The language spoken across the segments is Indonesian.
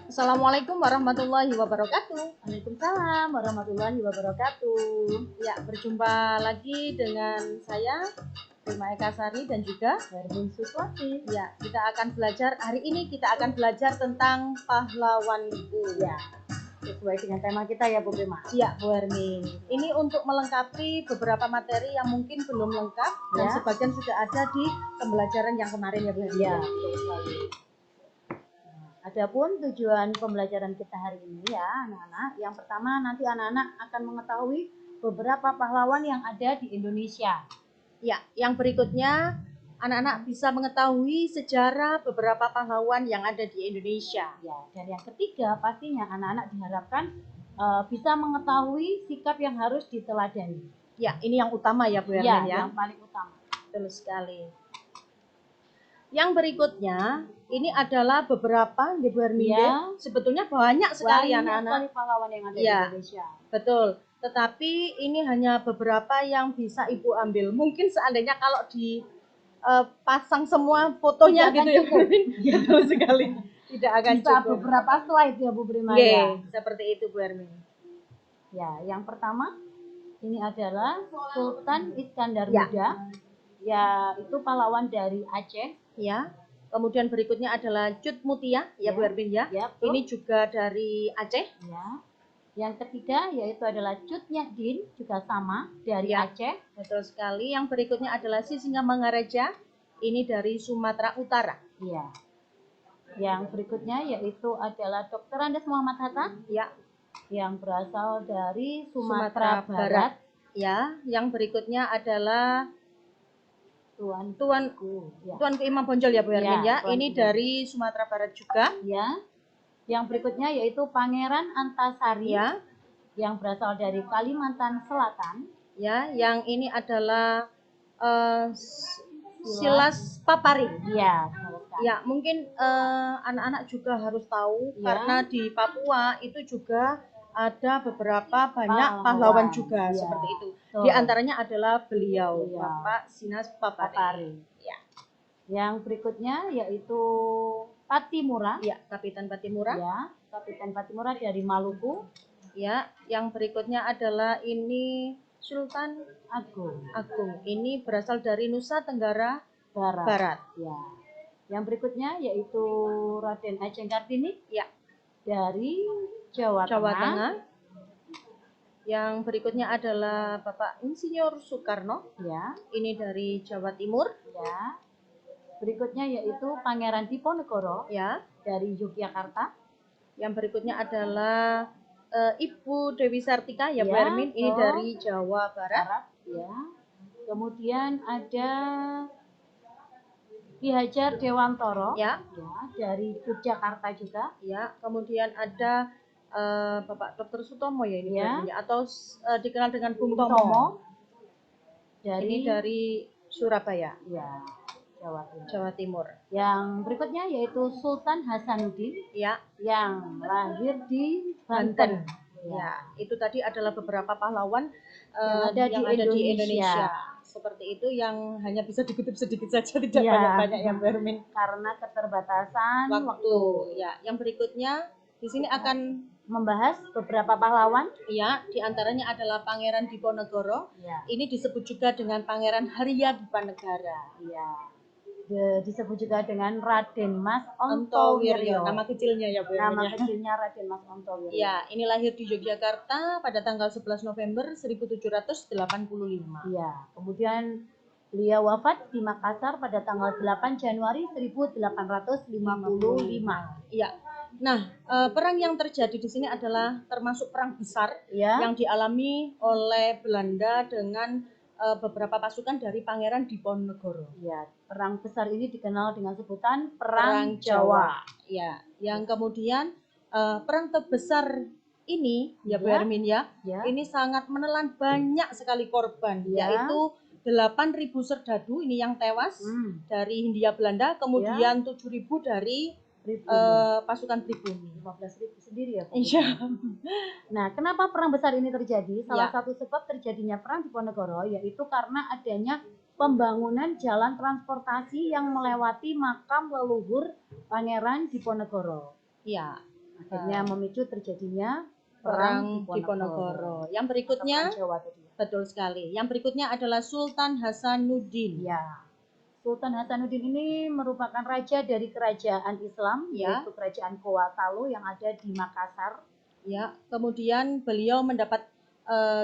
Assalamualaikum warahmatullahi wabarakatuh. Waalaikumsalam warahmatullahi wabarakatuh. Ya, berjumpa lagi dengan saya Prima Eka Sari dan juga Hermin Suswati. ya, kita akan belajar hari ini tentang pahlawanku. Ya, sesuai dengan tema kita ya Bu Prima. Ya, Bu Hermin. Ini untuk melengkapi beberapa materi yang mungkin belum lengkap dan Ya. sebagian sudah ada di pembelajaran yang kemarin ya Bu Hermin. Ya, betul sekali. Adapun tujuan pembelajaran kita hari ini ya anak-anak, yang pertama nanti anak-anak akan mengetahui beberapa pahlawan yang ada di Indonesia. Ya, yang berikutnya anak-anak bisa mengetahui sejarah beberapa pahlawan yang ada di Indonesia. Ya, dan yang ketiga pastinya anak-anak diharapkan bisa mengetahui sikap yang harus diteladani. Ya, ini yang utama ya Bu Ya, Hermin ya. yang paling utama. Betul sekali. Yang berikutnya ini adalah beberapa Bu Hermin. Ya. Sebetulnya banyak sekali Banyak anak-anak. sekali pahlawan yang ada di Ya. Indonesia. Betul. Tetapi ini hanya beberapa yang bisa Ibu ambil. Mungkin seandainya kalau pasang semua fotonya Tidak gitu akan ya Bu Hermin. Betul sekali. Tidak akan Bisa cukup. beberapa slide ya Bu Prima Oke, ya. seperti itu Bu Hermin. Ya, yang pertama ini adalah Sultan Iskandar Ya. Muda. Ya, itu pahlawan dari Aceh. Ya. Kemudian berikutnya adalah Cut Mutia ya, Ya. Bu Hermin ya. Ya, betul. Ini juga dari Aceh. Ya. Yang ketiga yaitu adalah Cut Nyak-Din, juga sama dari Ya. Aceh. Betul sekali. Yang berikutnya adalah Sisingamangaraja. Ini dari Sumatera Utara. Ya. Yang berikutnya yaitu adalah Dr. Andes Muhammad Hatta. Ya. Yang berasal dari Sumatera Barat. Ya. Yang berikutnya adalah Tuanku Imam Bonjol ya Bu Hermin ya. Tuan Ini Imam. dari Sumatera Barat juga. Ya. Yang berikutnya yaitu Pangeran Antasari. Ya. Yang berasal dari Kalimantan Selatan. Ya, yang ini adalah Silas Papari. Ya, Ya, mungkin anak-anak juga harus tahu Ya. karena di Papua itu juga ada beberapa banyak pahlawan juga Ya. seperti itu. Betul. Di antaranya adalah beliau, Beliau. Bapak Silas Papari. Ya. Yang berikutnya yaitu Patimura. Ya, Kapitan Patimura. Ya, Kapitan Patimura dari Maluku. Ya, yang berikutnya adalah ini Sultan Agung. Ini berasal dari Nusa Tenggara Barat. Ya. Yang berikutnya yaitu Raden Ajeng Kartini. Ya. Dari Jawa Tengah. Yang berikutnya adalah Bapak Insinyur Soekarno. Ya. Ini dari Jawa Timur. Ya. Berikutnya yaitu Pangeran Diponegoro. Ya. Dari Yogyakarta. Yang berikutnya adalah Ibu Dewi Sartika ya, Bu Ya, Hermin. Ini dari Jawa Barat. Ya. Kemudian ada Ki Hajar Dewantoro. Ya. Dari Yogyakarta juga. Ya. Kemudian ada Bapak Dr. Sutomo ya ini, Ya. atau dikenal dengan Bung Tomo. Ini Dari dari Surabaya. Ya, Jawa Timur. Yang berikutnya yaitu Sultan Hasanuddin. Ya. Yang lahir di Banten. Ya. Ya, itu tadi adalah beberapa pahlawan yang ada di Indonesia. Seperti itu yang hanya bisa dikutip sedikit saja, tidak Ya. banyak-banyak ya, Bu Hermin. Karena keterbatasan waktu. Ya, yang berikutnya di sini akan membahas beberapa pahlawan. Ya, diantaranya adalah Pangeran Diponegoro. Ya. Ini disebut juga dengan Pangeran Haryadipanegara. Ya. Disebut juga dengan Raden Mas Ontowiryo. Nama kecilnya ya, Bu Hermin. Nama kecilnya Raden Mas Ontowiryo. Ya, ini lahir di Yogyakarta pada tanggal 11 November 1785. Ya, kemudian beliau wafat di Makassar pada tanggal 8 Januari 1855. Iya. Nah, perang yang terjadi di sini adalah termasuk perang besar Ya. yang dialami oleh Belanda dengan beberapa pasukan dari Pangeran Diponegoro. Ya, perang besar ini dikenal dengan sebutan Perang Jawa. Ya, yang kemudian perang terbesar ini ya, Bu Ya. Hermin ya, Ya. ini sangat menelan banyak sekali korban, Ya. yaitu 8.000 serdadu ini yang tewas dari Hindia Belanda, kemudian 7.000 dari pasukan pribumi. 15.000 sendiri ya, Bu? Iya. Nah, kenapa perang besar ini terjadi? Salah Ya. satu sebab terjadinya perang di Ponorogo yaitu karena adanya pembangunan jalan transportasi yang melewati makam leluhur Pangeran Diponegoro. Iya. Akhirnya memicu terjadinya Perang perang Diponegoro. Yang Atau berikutnya, perang Jawa tadi. betul sekali. Yang berikutnya adalah Sultan Hasanuddin. Ya. Sultan Hasanuddin ini merupakan raja dari kerajaan Islam, Ya. yaitu kerajaan Goa Talu yang ada di Makassar. Ya, kemudian beliau mendapat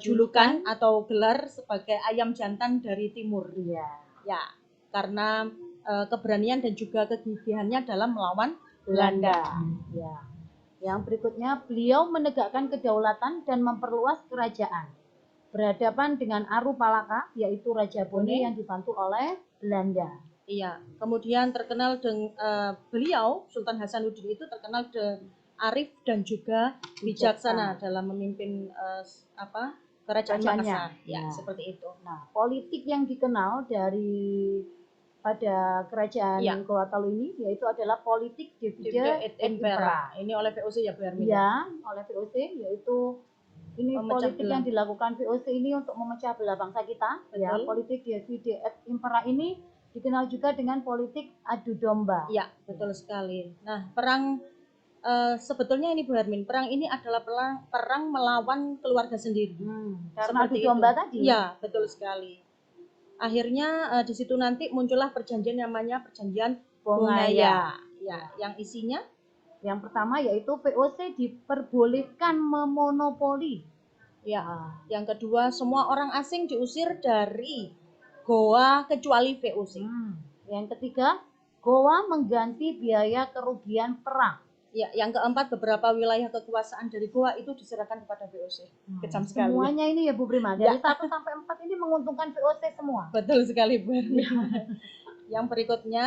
julukan atau gelar sebagai ayam jantan dari timur. Iya. Ya, karena keberanian dan juga kegigihannya dalam melawan Belanda. Belanda. Ya. Yang berikutnya, beliau menegakkan kedaulatan dan memperluas kerajaan. Berhadapan dengan Arupalaka, yaitu Raja Bone yang dibantu oleh Belanda. Iya, kemudian terkenal dengan beliau Sultan Hasanuddin itu terkenal arif dan juga bijaksana dalam memimpin kerajaan Makassar. Ya, seperti itu. Nah, politik yang dikenal dari pada kerajaan Goa Talu ini yaitu adalah politik divide et impera. Ini oleh VOC ya, Bu Hermin? Ya, oleh VOC, yaitu ini politik yang dilakukan VOC ini untuk memecah belah bangsa kita. Betul. Ya, politik divide et impera ini dikenal juga dengan politik adu domba. Ya, betul sekali. Nah, perang sebetulnya ini Bu Hermin, perang ini adalah perang melawan keluarga sendiri. Karena adu domba tadi. Iya, betul sekali. Akhirnya di situ nanti muncullah perjanjian namanya Perjanjian Bongaya. Ya, yang isinya yang pertama yaitu VOC diperbolehkan memonopoli. Ya, yang kedua semua orang asing diusir dari Goa kecuali VOC. Yang ketiga, Goa mengganti biaya kerugian perang. Ya, yang keempat beberapa wilayah kekuasaan dari Goa itu diserahkan kepada VOC. Kejam sekali. Semuanya ini ya Bu Prima, dari 1 sampai 4 ini menguntungkan VOC semua. Betul sekali Bu Hermin. Yang berikutnya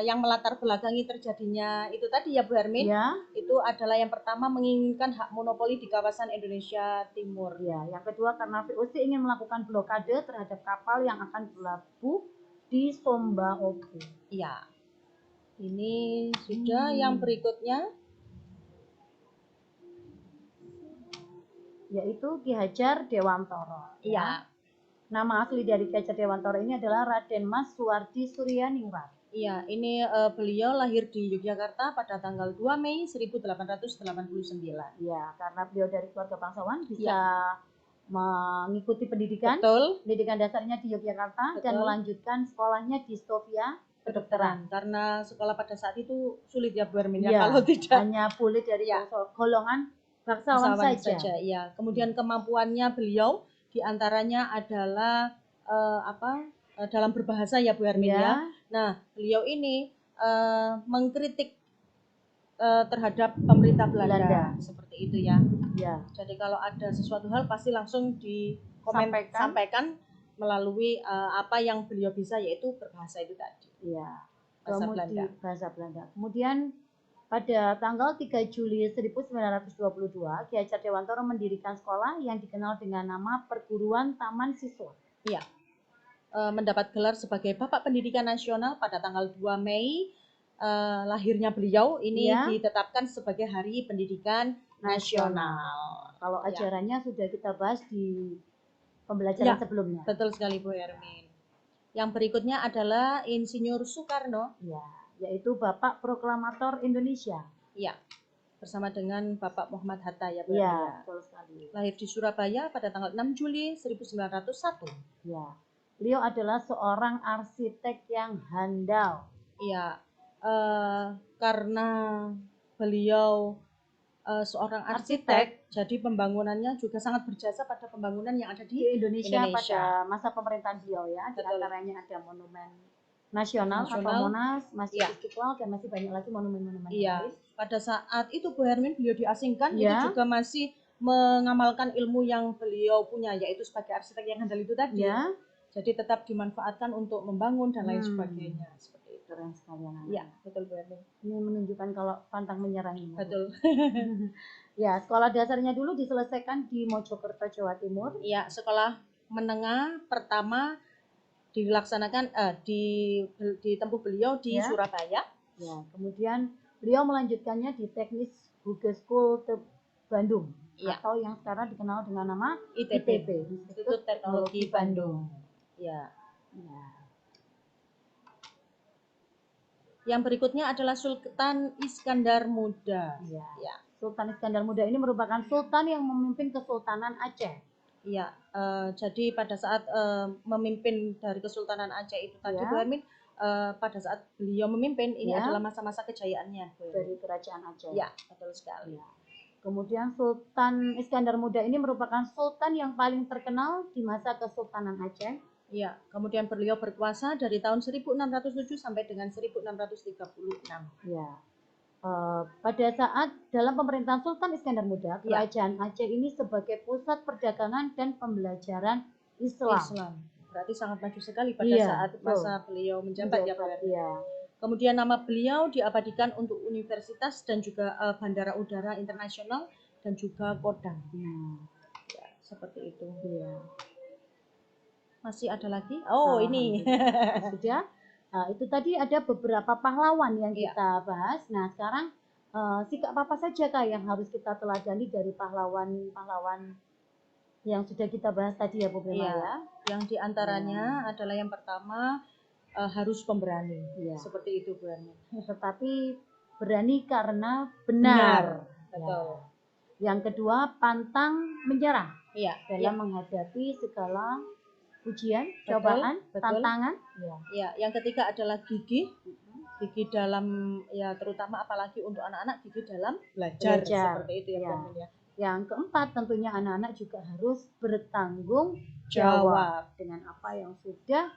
yang melatar belakangi terjadinya itu tadi ya Bu Hermin, ya. Itu adalah yang pertama menginginkan hak monopoli di kawasan Indonesia Timur. Ya, yang kedua karena VOC ingin melakukan blokade terhadap kapal yang akan berlabuh di Sombaogo. Iya. Ini sudah yang berikutnya yaitu Ki Hajar Dewantoro. Iya. Nama asli dari Ki Hajar Dewantoro ini adalah Raden Mas Suwardi Suryaningrat. Iya, ini beliau lahir di Yogyakarta pada tanggal 2 Mei 1889. Iya, karena beliau dari keluarga bangsawan bisa mengikuti pendidikan. Betul. Pendidikan dasarnya di Yogyakarta. Betul. Dan melanjutkan sekolahnya di Stovia kedokteran. Karena sekolah pada saat itu sulit ya Bu Hermin ya, kalau tidak hanya boleh dari golongan bangsawan saja. Ya. Kemudian kemampuannya beliau diantaranya adalah dalam berbahasa ya Bu Hermin ya. Nah, beliau ini mengkritik terhadap pemerintah Belanda. Seperti itu ya. Jadi kalau ada sesuatu hal pasti langsung disampaikan melalui apa yang beliau bisa, yaitu berbahasa itu tadi. Bahasa Belanda. Kemudian pada tanggal 3 Juli 1922, Ki Hajar Dewantoro mendirikan sekolah yang dikenal dengan nama Perguruan Taman Siswa. Iya. Mendapat gelar sebagai Bapak Pendidikan Nasional pada tanggal 2 Mei. Lahirnya beliau ini ditetapkan sebagai Hari Pendidikan Nasional. Kalau ajarannya sudah kita bahas di pembelajaran sebelumnya. Betul sekali Bu Hermin. Yang berikutnya adalah Insinyur Soekarno. Yaitu Bapak Proklamator Indonesia. Iya. Bersama dengan Bapak Muhammad Hatta ya Bu Hermin. Iya, betul sekali. Lahir di Surabaya pada tanggal 6 Juli 1901. Ya. Beliau adalah seorang arsitek yang handal. Iya. Karena beliau seorang arsitek, jadi pembangunannya juga sangat berjasa pada pembangunan yang ada di Indonesia. Pada masa pemerintahan beliau ya. Di antaranya ada Monumen Nasional atau Monas, Masjid Istiqlal, dan masih banyak lagi monumen-monumen lain. Pada saat itu Bu Hermin beliau diasingkan, itu juga masih mengamalkan ilmu yang beliau punya, yaitu sebagai arsitek yang handal itu tadi. Jadi tetap dimanfaatkan untuk membangun dan lain sebagainya. Keren sekali anak. Iya, betul Bu Hermin. Ini menunjukkan kalau pantang menyerah ini. Betul. Ya, sekolah dasarnya dulu diselesaikan di Mojokerto, Jawa Timur. Iya, sekolah menengah pertama dilaksanakan ditempuh beliau di Surabaya. Ya, kemudian beliau melanjutkannya di Teknik Hogeschool Bandung, Ya. atau yang sekarang dikenal dengan nama ITB, ITB, Institut Teknologi Bandung. Ya. Ya. Yang berikutnya adalah Sultan Iskandar Muda. Ya. Ya. Sultan Iskandar Muda ini merupakan sultan yang memimpin Kesultanan Aceh. Iya, jadi pada saat memimpin dari Kesultanan Aceh itu tadi, Ya. Bu Hermin, pada saat beliau memimpin ini Ya. adalah masa-masa kejayaannya, Bu Hermin. Dari Kerajaan Aceh. Ya, betul sekali. Ya. Kemudian Sultan Iskandar Muda ini merupakan sultan yang paling terkenal di masa Kesultanan Aceh. Ya, kemudian beliau berkuasa dari tahun 1607 sampai dengan 1636. Ya. Pada saat dalam pemerintahan Sultan Iskandar Muda, Ya. Kerajaan Aceh ini sebagai pusat perdagangan dan pembelajaran Islam. Islam. Berarti sangat maju sekali pada Iya, saat betul. masa beliau menjabat ya, Bu Hermin. Iya. Kemudian nama beliau diabadikan untuk universitas dan juga bandara udara internasional dan juga Kodam. Ya, seperti itu. Iya. Masih ada lagi? Oh, ini. Sudah. Itu tadi ada beberapa pahlawan yang Iya. kita bahas. Nah, sekarang sikap apa saja Kak yang harus kita teladani dari pahlawan-pahlawan yang sudah kita bahas tadi ya Bu Prima Iya. ya? Yang diantaranya adalah yang pertama harus pemberani. Iya. Seperti itu, Bu Hermin. Tetapi berani karena benar. Betul. Yang kedua, pantang menyerah Iya. dalam menghadapi segala ujian, Betul, cobaan, betul. tantangan. Ya, yang ketiga adalah gigih. Gigih dalam, ya terutama apalagi untuk anak-anak, gigih dalam belajar. Seperti itu ya, Bu Hermin ya. Yang keempat, tentunya anak-anak juga harus bertanggung jawab dengan apa yang sudah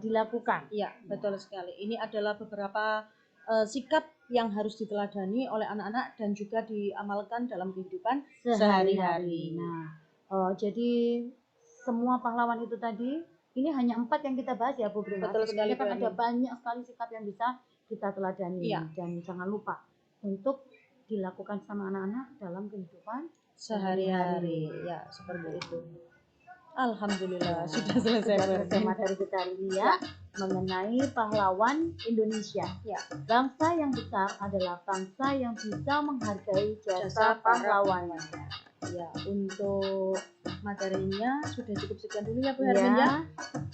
dilakukan. Iya, betul sekali. Ini adalah beberapa sikap yang harus diteladani oleh anak-anak dan juga diamalkan dalam kehidupan sehari-hari. Nah, jadi semua pahlawan itu tadi, ini hanya 4 yang kita bahas ya Bu Prima. Betul sekali, Sebenarnya kan Bu ada Hermin. banyak sekali sikap yang bisa kita teladani. Iya. Dan jangan lupa untuk dilakukan sama anak-anak dalam kehidupan Sehari-hari. Ya, seperti itu. Alhamdulillah sudah selesai, Bu Sudah selesai Hermin. materi kita hari ini ya, mengenai pahlawan Indonesia. Ya. Bangsa yang besar adalah bangsa yang bisa menghargai jasa Jasa para pahlawannya. Ya, untuk materinya sudah cukup sekian dulu ya, Bu Hermin ya.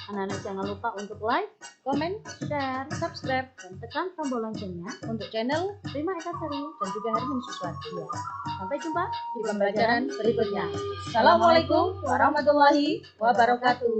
Anak-anak jangan lupa untuk like, Komen, share, subscribe dan tekan tombol loncengnya untuk channel Prima Eka Sari. dan juga Hermin Suswati. Ya. Sampai jumpa Di pembelajaran berikutnya. Assalamualaikum Assalamualaikum warahmatullahi wabarakatuh.